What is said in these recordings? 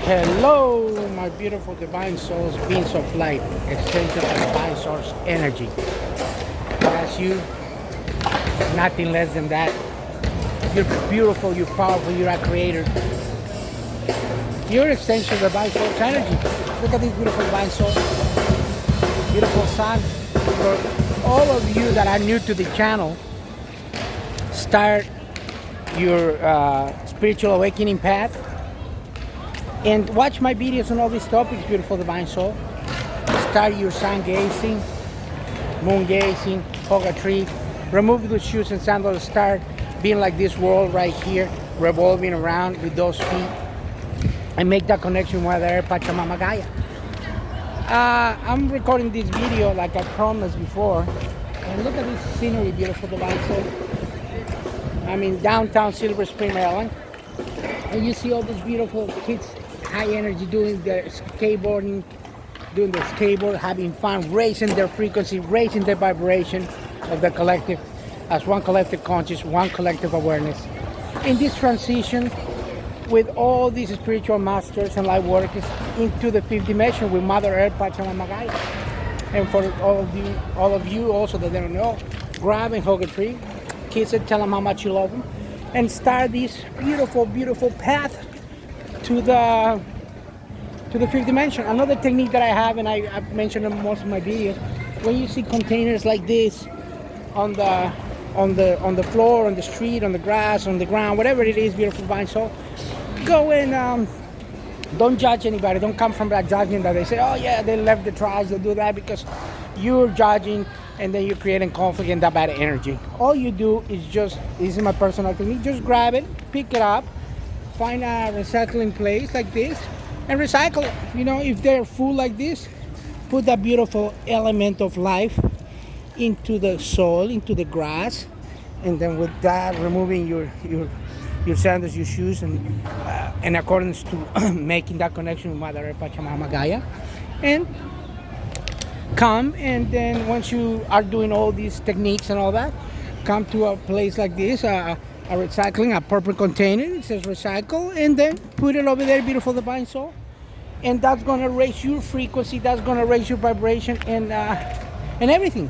Hello, my beautiful divine souls, beings of light, extension of divine source energy. That's you, nothing less than that. You're beautiful, you're powerful, you're a creator. You're an extension of divine source energy. Look at this beautiful divine soul, beautiful sun. For all of you that are new to the channel, start your spiritual awakening path. And watch my videos on all these topics, beautiful divine soul. Start your sun gazing, moon gazing, hug a tree. Remove the shoes and sandals. Start being like this world right here, revolving around with those feet. And make that connection with Mother Earth, Pachamama Gaia. I'm recording this video like I promised before. And look at this scenery, beautiful divine soul. I'm in downtown Silver Spring, Maryland. And you see all these beautiful kids, high energy, doing their skateboarding, doing their skateboard, having fun, raising their frequency, raising their vibration of the collective as one collective conscious, one collective awareness. In this transition with all these spiritual masters and light workers into the fifth dimension with Mother Earth, Pachamama Gaia. And for all of you also that don't know, grab and hug a tree, kiss it, tell them how much you love them, and start this beautiful, beautiful path to the fifth dimension. Another technique that I have, and I've mentioned in most of my videos, when you see containers like this on the floor, on the street, on the grass, on the ground, whatever it is, beautiful divine soul, go and don't judge anybody. Don't come from that judging that they say, oh yeah, they left the trash, they do that, because you're judging and then you're creating conflict and that bad energy. All you do is just, this is my personal technique, just grab it, pick it up, find a recycling place like this and recycle it. You know, if they're full like this, put that beautiful element of life into the soil, into the grass, and then with that, removing your sandals, your shoes, and in accordance to making that connection with Mother Earth, Pachamama Gaia. And come, and then once you are doing all these techniques and all that, come to a place like this, a recycling, a purple container, it says recycle, and then put it over there, beautiful divine soul. And that's gonna raise your frequency, that's gonna raise your vibration, and everything.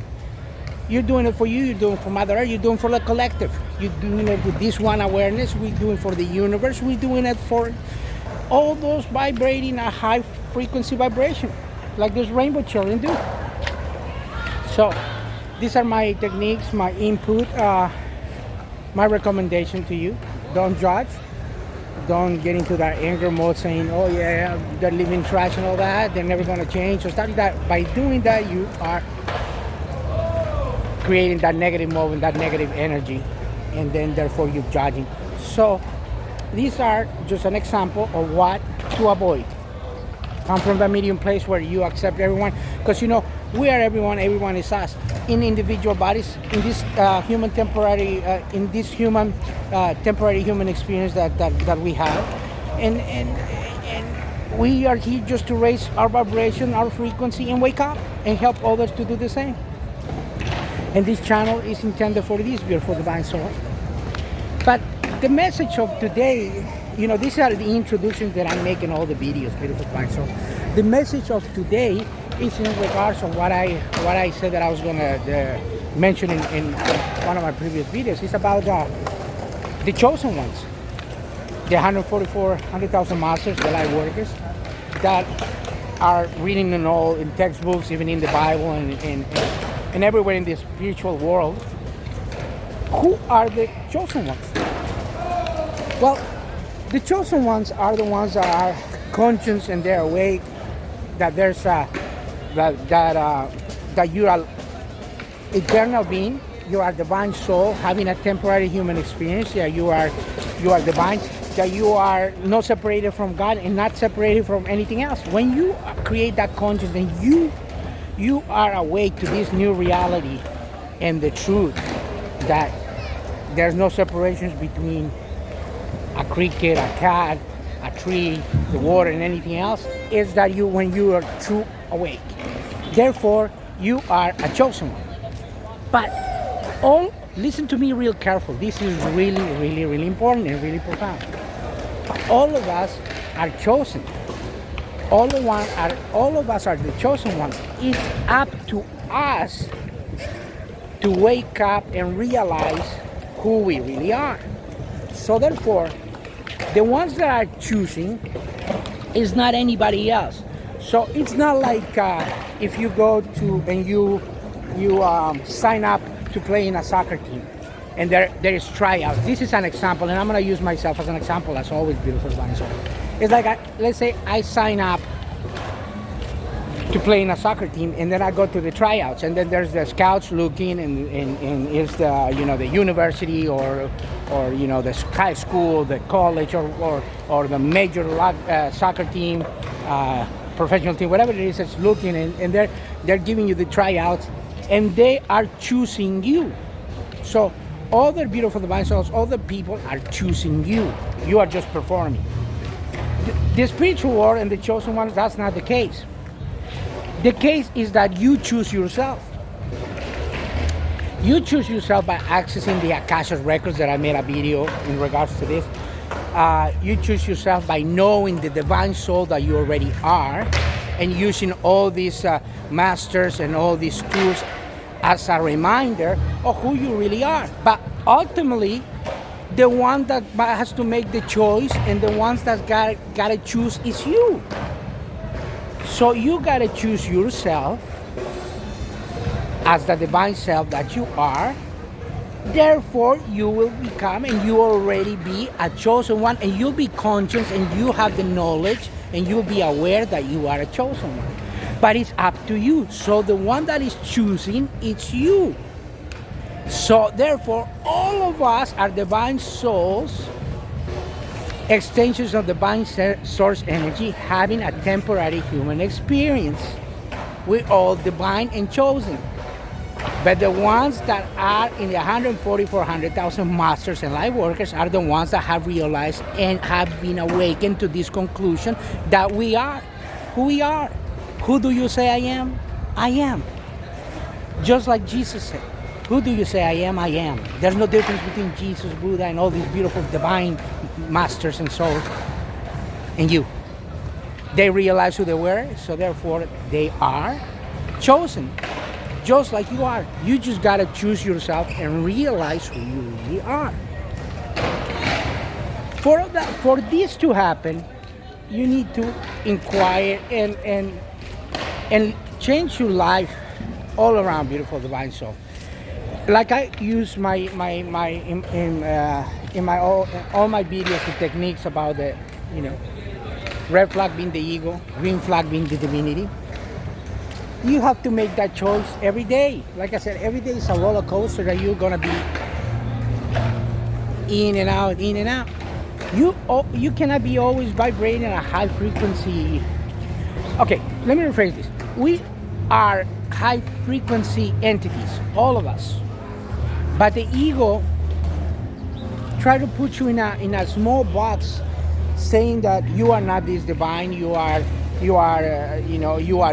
You're doing it for you, you're doing it for Mother Earth, you're doing it for the collective. You're doing it with this one awareness, we're doing it for the universe, we're doing it for all those vibrating a high frequency vibration, like those rainbow children do. So, these are my techniques, my input, my recommendation to you. Don't judge. Don't get into that anger mode saying, oh yeah, they're living trash and all that, they're never gonna change. So start that. By doing that, you are creating that negative mode and that negative energy, and then therefore you're judging. So these are just an example of what to avoid. Come from the medium place where you accept everyone, because you know we are everyone, everyone is us, in individual bodies, in this human temporary temporary human experience that we have, and we are here just to raise our vibration, our frequency, and wake up and help others to do the same. And this channel is intended for this beautiful divine soul. But the message of today, you know, these are the introductions that I make in all the videos, beautiful divine soul. The message of today is in regards of what I said that I was going to mention in one of my previous videos. It's about the chosen ones, the 100,000 masters, the light workers that are reading in textbooks, even in the Bible, and everywhere in the spiritual world. Who are the chosen ones? Well, the chosen ones are the ones that are conscious and they're awake, that there's that you are eternal being, you are divine soul having a temporary human experience. Yeah, you are divine, that you are not separated from God and not separated from anything else. When you create that consciousness, you are awake to this new reality and the truth that there's no separations between a cricket, a cat, a tree, the water, and anything else. Is that when you are true awake. Therefore, you are a chosen one. But listen to me real careful. This is really, really, really important and really profound. All of us are chosen. all of us are the chosen ones. It's up to us to wake up and realize who we really are. So therefore, the ones that are choosing is not anybody else. So it's not like if you go to and you sign up to play in a soccer team, and there is tryouts. This is an example, and I'm gonna use myself as an example, as always, beautiful divine soul. It's like let's say I sign up to play in a soccer team, and then I go to the tryouts, and then there's the scouts looking, and it's the the university or the high school, the college, or the major soccer team, professional team, whatever it is that's looking, and they're giving you the tryouts, and they are choosing you. So all the beautiful divine souls, all the people are choosing you. You are just performing. The spiritual world and the chosen ones, that's not the case. The case is that you choose yourself. You choose yourself by accessing the Akasha records that I made a video in regards to this. You choose yourself by knowing the divine soul that you already are, and using all these masters and all these tools as a reminder of who you really are. But ultimately, the one that has to make the choice and the ones that gotta choose is you. So you gotta choose yourself as the divine self that you are. Therefore, you will become, and you already be, a chosen one, and you'll be conscious, and you have the knowledge, and you'll be aware that you are a chosen one. But it's up to you. So the one that is choosing, it's you. So therefore, all of us are divine souls, extensions of divine source energy, having a temporary human experience. We're all divine and chosen. But the ones that are in the 144,000 masters and light workers are the ones that have realized and have been awakened to this conclusion that we are who we are. Who do you say I am? I am. Just like Jesus said, who do you say I am? I am. There's no difference between Jesus, Buddha, and all these beautiful divine masters and souls and you. They realize who they were, so therefore they are chosen. Just like you are. You just gotta choose yourself and realize who you really are. For this to happen, you need to inquire and change your life all around, beautiful divine soul. Like I use in all my videos, the techniques about the red flag being the ego, green flag being the divinity. You have to make that choice every day. Like I said, every day is a roller coaster that you're gonna be in and out, in and out. You cannot be always vibrating at a high frequency. Okay, let me rephrase this. We are high frequency entities, all of us. But the ego try to put you in a small box, saying that you are not this divine, you are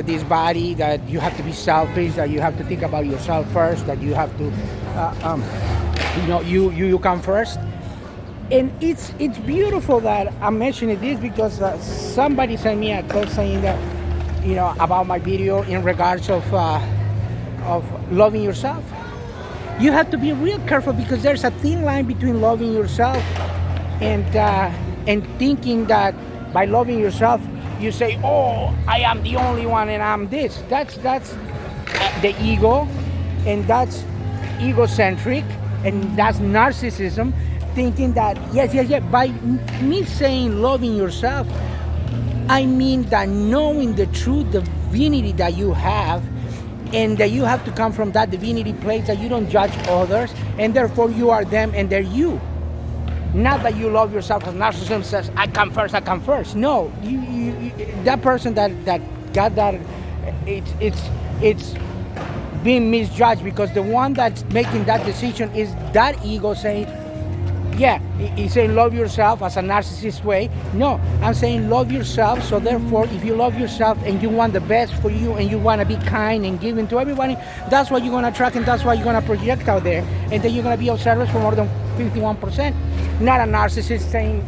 this body, that you have to be selfish, that you have to think about yourself first, that you have to you come first. And it's beautiful that I'm mentioning this because somebody sent me a text saying that about my video in regards of loving yourself. You have to be real careful because there's a thin line between loving yourself and thinking that by loving yourself you say, oh, I am the only one and I'm this. That's the ego, and that's egocentric, and that's narcissism, thinking that yes. By me saying loving yourself, I mean that knowing the true divinity that you have, and that you have to come from that divinity place, that you don't judge others, and therefore you are them and they're you. Not that you love yourself as narcissism says, I come first. No, you that person that got that, it's being misjudged, because the one that's making that decision is that ego saying, yeah, he's saying love yourself as a narcissist way. No, I'm saying love yourself. So therefore, if you love yourself and you want the best for you and you want to be kind and giving to everybody, that's what you're going to attract, and that's what you're going to project out there. And then you're going to be of service for more than 51%. Not a narcissist saying,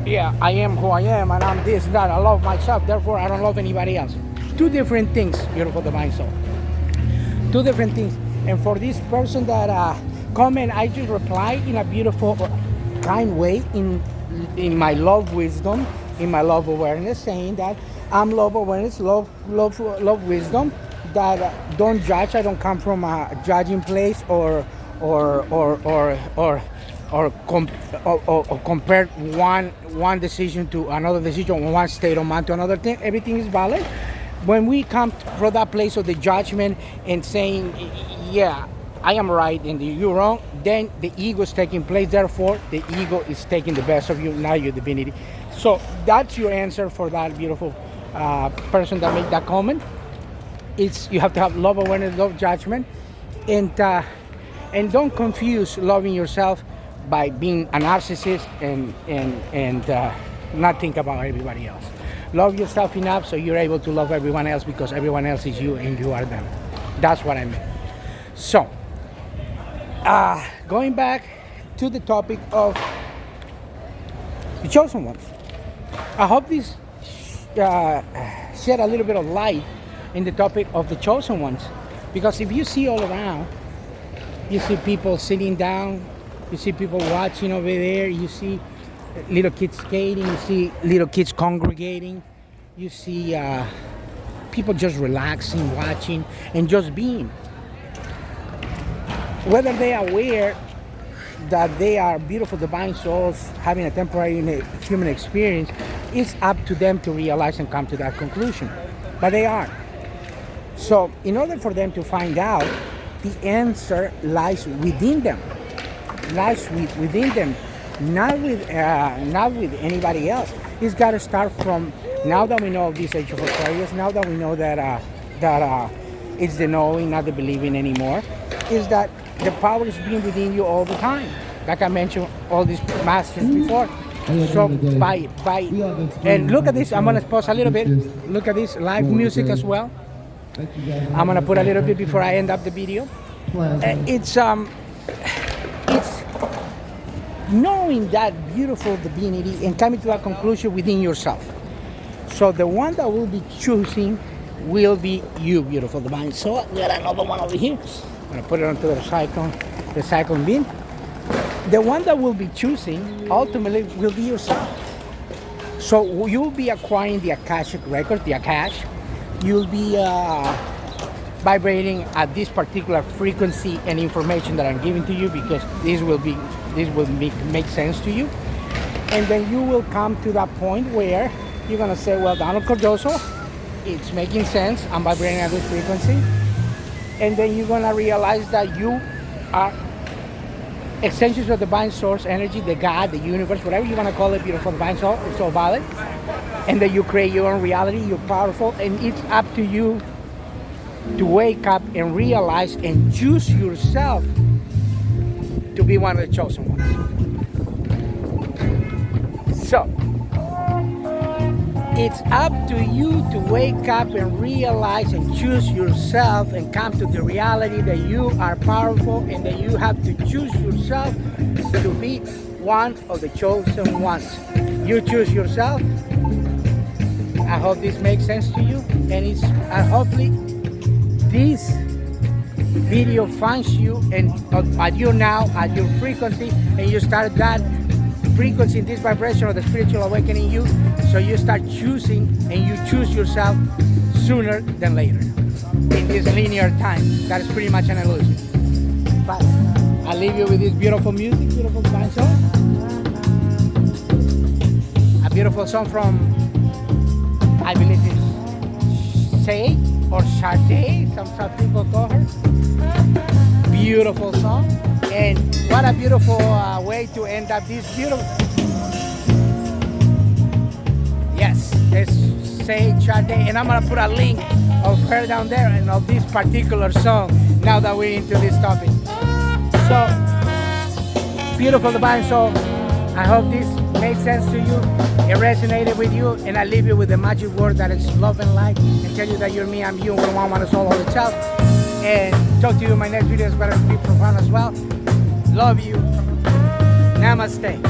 yeah, I am who I am, and I'm this, that. I love myself, therefore I don't love anybody else. Two different things, beautiful divine soul. Two different things. And for this person that comment, I just reply in a beautiful, kind way, in my love wisdom, in my love awareness, saying that I'm love awareness, love wisdom. That don't judge. I don't come from a judging place or compare one decision to another decision, one state of mind to another thing. Everything is valid. When we come from that place of the judgment and saying, yeah, I am right and you're wrong, then the ego is taking place. Therefore, the ego is taking the best of you, not your divinity. So that's your answer for that beautiful person that made that comment. It's, you have to have love awareness, love judgment, and don't confuse loving yourself by being a narcissist and not think about everybody else. Love yourself enough so you're able to love everyone else, because everyone else is you and you are them. That's what I meant. So, going back to the topic of the chosen ones, I hope this shed a little bit of light in the topic of the chosen ones, because if you see all around, you see people sitting down, you see people watching over there, you see little kids skating, you see little kids congregating, you see people just relaxing, watching, and just being. Whether they are aware that they are beautiful divine souls having a temporary human experience, it's up to them to realize and come to that conclusion. But they are. So in order for them to find out, the answer lies within them. Within them, not with anybody else. It's got to start from, now that we know of this age of Aquarius, now that we know that it's the knowing, not the believing anymore, is that the power is being within you all the time. Like I mentioned, all these masters before. So by and look at this. I'm gonna pause a little bit. Look at this live music as well. I'm gonna put a little bit before I end up the video. It's knowing that beautiful divinity and coming to a conclusion within yourself. So the one that will be choosing will be you, beautiful divine. So we got another one over here. I'm gonna put it onto the recycling bin. The one that will be choosing ultimately will be yourself. So you'll be acquiring the Akashic record, the Akash. You'll be vibrating at this particular frequency and information that I'm giving to you, because this will make sense to you. And then you will come to that point where you're gonna say, well, Donald Cardoso, it's making sense. I'm vibrating at this frequency. And then you're gonna realize that you are extensions of divine source energy, the God, the universe, whatever you want to call it, beautiful divine soul, it's all valid. And then you create your own reality, you're powerful, and it's up to you to wake up and realize and choose yourself to be one of the chosen ones. So it's up to you to wake up and realize and choose yourself and come to the reality that you are powerful and that you have to choose yourself to be one of the chosen ones. You choose yourself. I hope this makes sense to you, and hopefully this video finds you and at your frequency, and you start that frequency, this vibration of the spiritual awakening you, so you start choosing and you choose yourself sooner than later in this linear time. That is pretty much an illusion. But I leave you with this beautiful music, beautiful divine song. A beautiful song from, I believe it's Say or Sade, some people call her. Beautiful song. And what a beautiful way to end up this beautiful. Yes, let's say Sade, and I'm gonna put a link of her down there and of this particular song now that we're into this topic. So, beautiful divine soul, I hope this made sense to you, it resonated with you, and I leave you with the magic word that is love and light, and tell you that you're me, I'm you, we're one and soul, all itself. And talk to you in my next video, is better to be profound as well. Love you. Namaste.